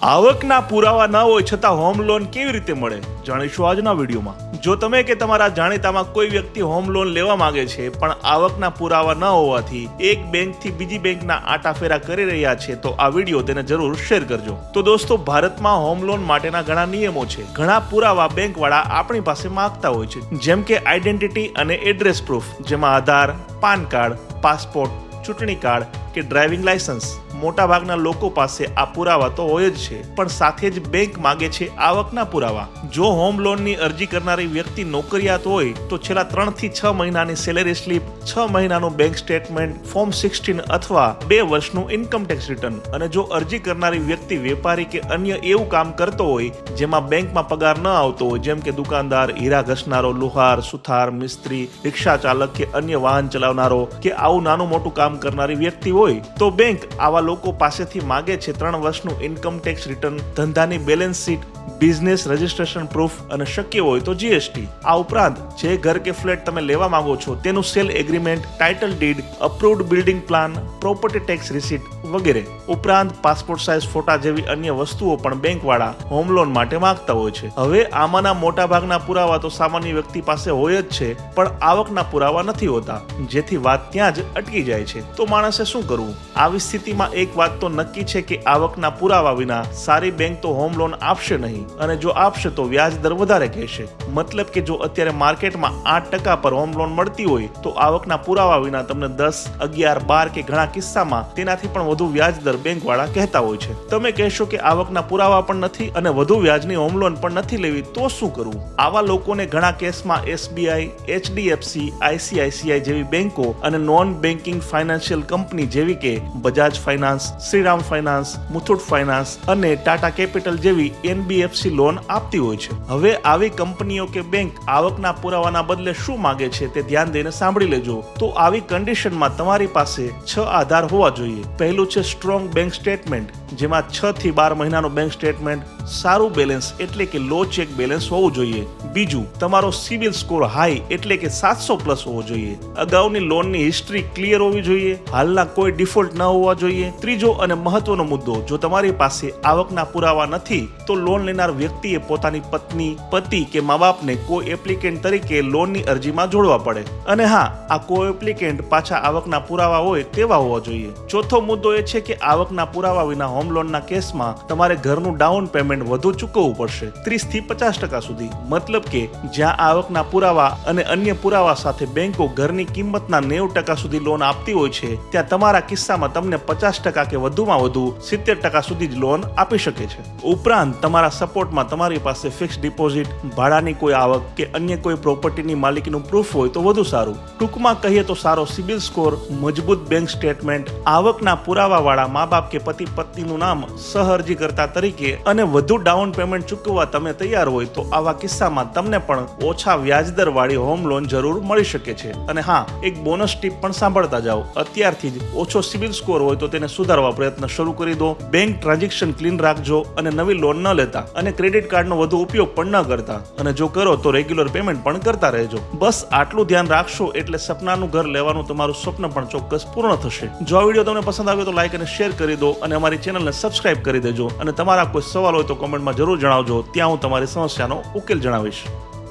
આવકના પુરાવા ન હોય છતાં હોમ લોન કેવી રીતે મળે જાણીશું આજના વિડીયોમાં। જો તમે કે તમારા જાણીતામાં કોઈ વ્યક્તિ હોમ લોન લેવા માંગે છે પણ આવકના પુરાવા ન હોવાથી એક બેંકથી બીજી બેંકના આટાફેરા કરી રહ્યા છે તો આ વિડીયો તેને જરૂર શેર કરજો। તો દોસ્તો, ભારતમાં હોમ લોન માટેના ઘણા નિયમો છે। ઘણા પુરાવા બેંકવાળા આપણી પાસે માંગતા હોય છે, જેમ કે આઈડેન્ટિટી અને એડ્રેસ પ્રૂફ, જેમાં આધાર, પાન કાર્ડ, પાસપોર્ટ, ચૂંટણી કાર્ડ કે ડ્રાઇવિંગ લાયસન્સ। મોટા ભાગના લોકો પાસે આ પુરાવા તો હોય જ છે, પણ સાથે જ બેંક માંગે છે આવકના પુરાવા। જો હોમ લોનની અરજી કરનારી વ્યક્તિ નોકરિયાત હોય તો છેલ્લા 3 થી 6 મહિનાની સેલેરી સ્લીપ, 6 મહિનાનું બેંક સ્ટેટમેન્ટ, ફોર્મ 16 અથવા 2 વર્ષનું ઇન્કમ ટેક્સ રિટર્ન। અને જો અરજી કરનારી વ્યક્તિ વેપારી કે અન્ય એવું કામ કરતો હોય જેમાં બેંકમાં પગાર ન આવતો હોય, જેમ કે દુકાનદાર, હીરા ઘસનારો, લુહાર, સુથાર, મિસ્ત્રી, રિક્ષા ચાલક કે અન્ય વાહન ચલાવનારો કે આવું નાનું મોટું કામ કરનારી વ્યક્તિ હોય, તો બેંક આવા લોકો પાસેથી માગે છે 3 વર્ષનું ઇન્કમ ટેક્સ રિટર્ન, ધંધાની balance sheet, business registration proof અને શક્ય હોય તો જીએસટી। આ ઉપરાંત જે ઘર કે ફ્લેટ તમે લેવા માંગો છો તેનું cell agreement, title did, approved building plan, property tax receipt વગેરે। ઉપરાંત પાસપોર્ટ સાઇઝ ફોટા જેવી અન્ય વસ્તુઓ પણ બેંકવાળા હોમ લોન માટે માંગતા હોય છે। હવે આમાંના મોટા ભાગના પુરાવા તો સામાન્ય વ્યક્તિ પાસે હોય જ છે, પણ આવકના પુરાવા નથી હોતા, જેથી વાત ત્યાં જ અટકી જાય છે। તો માણસે શું કરવું? આવી સ્થિતિમાં એક વાત તો નક્કી છે કે આવકના પુરાવા વિના સારી બેંક તો હોમ લોન આપશે નહીં, અને જો આપશે તો વ્યાજ દર વધારે કહેશે। મતલબ કે જો અત્યારે માર્કેટમાં 8% પર હોમ લોન મળતી હોય તો આવકના પુરાવા વિના તમને 10, 11, 12 કે ઘણા કિસ્સામાં તેનાથી પણ વધુ વ્યાજ દર બેંક વાળા કહેતા હોય છે। તમે કહેશો કે આવકના પુરાવા પણ નથી અને વધુ વ્યાજની હોમ લોન પણ નથી લેવી, તો શું કરવું? આવા લોકોને ઘણા કેસમાં એસબીઆઈ, એચડીએફસી, આઈસીઆઈસીઆઈ જેવી બેંકો અને નોન બેન્કિંગ ફાઇનાન્શિયલ કંપની જેવી કે Bajaj finance, Shriram finance, Muthoot finance અને ટાટા કેપિટલ જેવી એનબીએફસી લોન આપતી હોય છે। હવે આવી કંપનીઓ કે બેંક આવકના પુરાવાના બદલે શું માંગે છે તે ધ્યાન દઈને સાંભળી લેજો। તો આવી કન્ડિશનમાં તમારી પાસે 6 આધાર હોવા જોઈએ। પહેલું છે સ્ટ્રોંગ બેંક સ્ટેટમેન્ટ, જેમાં 6 થી 12 મહિનાનું બેંક સ્ટેટમેન્ટ, સારું બેલેન્સ એટલે કે લો ચેક બેલેન્સ હોવું જોઈએ। બીજું, તમારો સિવિલ સ્કોર હાઈ એટલે કે 700+ હોવો જોઈએ। અગાઉની લોનની હિસ્ટ્રી ક્લિયર હોવી જોઈએ, હાલના કોઈ ડિફોલ્ટ ન હોવા જોઈએ। ત્રીજો અને મહત્વનો મુદ્દો, જો તમારી પાસે આવકના પુરાવા નથી તો લોન લેનાર વ્યક્તિએ પોતાની પત્ની, પતિ કે મા બાપને કોઈ એપ્લિકેન્ટ તરીકે લોનની અરજીમાં જોડવા પડે, અને હા, આ કોઈ એપ્લિકેન્ટ પાછા આવકના પુરાવા હોય તેવા હોવા જોઈએ। ચોથો મુદ્દો એ છે કે આવકના પુરાવા વિના હોમ લોનના કેસમાં તમારે ઘરનું ડાઉન પેમેન્ટ વધુ ચૂકવવું પડશે, 30 થી 50% સુધી। મતલબ કે જ્યાં આવકના પુરાવા અને અન્ય પુરાવા સાથે બેંકો ઘરની કિંમતના 90% સુધી લોન આપતી હોય છે, ત્યાં તમારા કિસ્સામાં તમને 50% કે વધુમાં વધુ 70% સુધી જ લોન આપી શકે છે। ઉપરાંત તમારા સપોર્ટમાં તમારી પાસે ફિક્સ ડિપોઝિટ, ભાડાની કોઈ આવક કે અન્ય કોઈ પ્રોપર્ટીની માલિકીનું પ્રૂફ હોય તો વધુ સારું। ટૂંકમાં કહીએ તો સારો સિબિલ સ્કોર, મજબૂત બેંક સ્ટેટમેન્ટ, આવકના પુરાવાવાળા મા બાપ કે પતિ પત્નીનું નામ સહઅરજીકર્તા તરીકે અને વધુ ડાઉન પેમેન્ટ ચૂકવવા તમે તૈયાર હોય તો આવા કિસ્સામાં તમને પણ ઓછા વ્યાજદર વાળી હોમ લોન જરૂર મળી શકે છે। અને હા, એક બોનસ ટીપ પણ સાંભળતા જાઓ, અત્યારથી જ ઓછો સિબિલ સ્કોર હોય તો તેને સુધારવા પ્રયત્ન શરૂ કરી દો। બેંક ટ્રાન્ઝેક્શન ક્લીન રાખજો અને નવી લોન ન લેતા અને ક્રેડિટ કાર્ડનો વધુ ઉપયોગ પણ ન કરતા, અને જો કરો તો રેગ્યુલર પેમેન્ટ પણ કરતા રહેજો। બસ આટલું ધ્યાન રાખશો એટલે સપનાનું ઘર લેવાનું તમારું સ્વપ્ન પણ ચોક્કસ પૂર્ણ થશે। જો આ વિડીયો તમને પસંદ આવ્યો તો લાઈક અને શેર કરી દો, અને અમારી ચેનલને સબસ્ક્રાઇબ કરી દેજો, અને તમારા કોઈ સવાલ હોય તો કોમેન્ટમાં જરૂર જણાવજો, ત્યાં હું તમારી સમસ્યાનો ઉકેલ જણાવીશ।